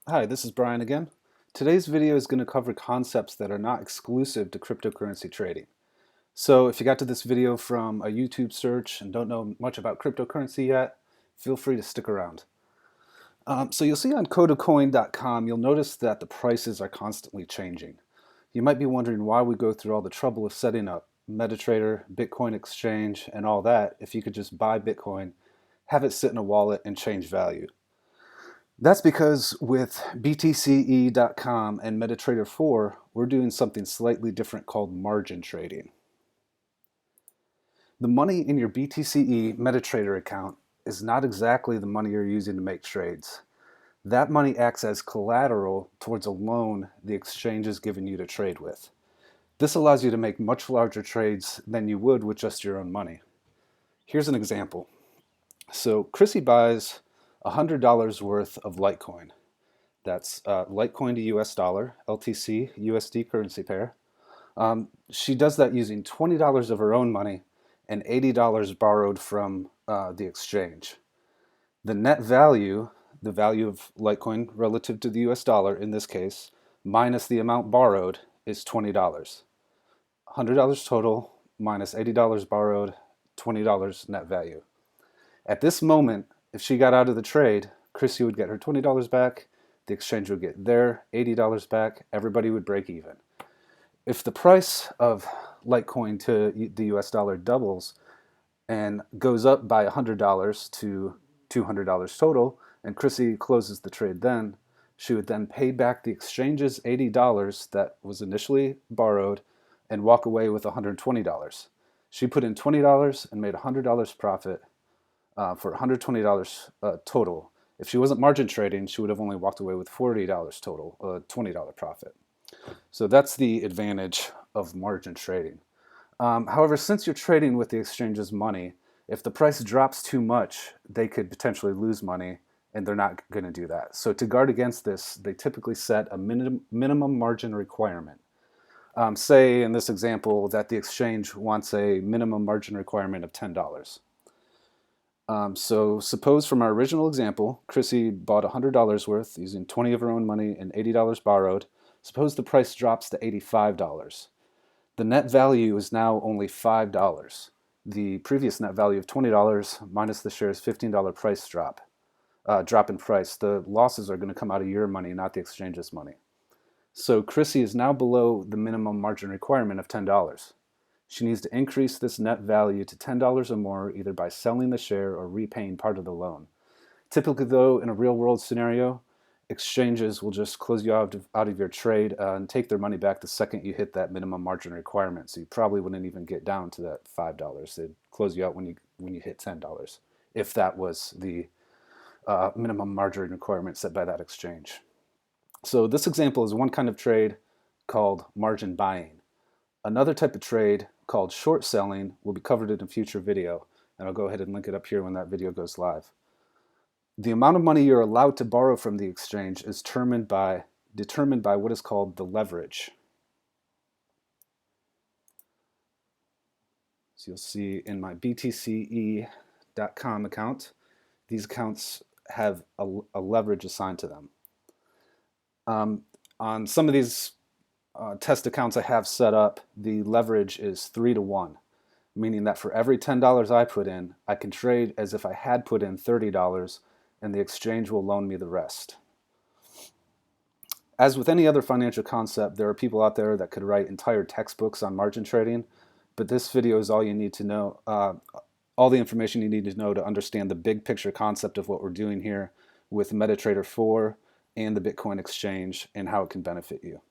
Hi, this is Brian again. Today's video is going to cover concepts that are not exclusive to cryptocurrency trading. So if you got to this video from a YouTube search and don't know much about cryptocurrency yet, feel free to stick around. So you'll see on codeofcoin.com, you'll notice that the prices are constantly changing. You might be wondering why we go through all the trouble of setting up MetaTrader, Bitcoin exchange, and all that if you could just buy Bitcoin, have it sit in a wallet, and change value. That's because with btc-e.com and MetaTrader 4, we're doing something slightly different called margin trading. The money in your BTC-e MetaTrader account is not exactly the money you're using to make trades. That money acts as collateral towards a loan the exchange is giving you to trade with. This allows you to make much larger trades than you would with just your own money. Here's an example. So Chrissy buys $100 worth of Litecoin. That's Litecoin to US dollar, LTC, USD currency pair. She does that using $20 of her own money and $80 borrowed from the exchange. The net value, the value of Litecoin relative to the US dollar in this case, minus the amount borrowed is $20. $100 total minus $80 borrowed, $20 net value. At this moment, if she got out of the trade, Chrissy would get her $20 back, the exchange would get their $80 back, everybody would break even. If the price of Litecoin to the US dollar doubles and goes up by $100 to $200 total, and Chrissy closes the trade then, she would then pay back the exchange's $80 that was initially borrowed and walk away with $120. She put in $20 and made $100 profit for $120 total. If she wasn't margin trading, she would have only walked away with $40 total, a $20 profit. So that's the advantage of margin trading. However, since you're trading with the exchange's money, if the price drops too much, they could potentially lose money, and they're not going to do that. So to guard against this, they typically set a minimum margin requirement. Say in this example that the exchange wants a minimum margin requirement of $10. So suppose from our original example, Chrissy bought $100 worth using 20 of her own money and $80 borrowed. Suppose the price drops to $85. The net value is now only $5. The previous net value of $20 minus the share's $15 price drop in price. The losses are going to come out of your money, not the exchange's money. So Chrissy is now below the minimum margin requirement of $10. She needs to increase this net value to $10 or more, either by selling the share or repaying part of the loan. Typically, though, in a real-world scenario, exchanges will just close you out of your trade and take their money back the second you hit that minimum margin requirement. So you probably wouldn't even get down to that $5. They'd close you out when you hit $10, if that was the minimum margin requirement set by that exchange. So this example is one kind of trade called margin buying. Another type of trade called short selling will be covered in a future video, and I'll go ahead and link it up here when that video goes live. The amount of money you're allowed to borrow from the exchange is determined by what is called the leverage. So you'll see in my btce.com account, these accounts have a leverage assigned to them. On some of these test accounts I have set up, the leverage is 3 to 1, meaning that for every $10 I put in, I can trade as if I had put in $30, and the exchange will loan me the rest. As with any other financial concept, there are people out there that could write entire textbooks on margin trading, but this video is all you need to know, all the information you need to know to understand the big picture concept of what we're doing here with MetaTrader 4 and the Bitcoin exchange and how it can benefit you.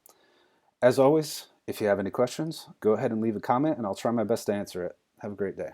As always, if you have any questions, go ahead and leave a comment and I'll try my best to answer it. Have a great day.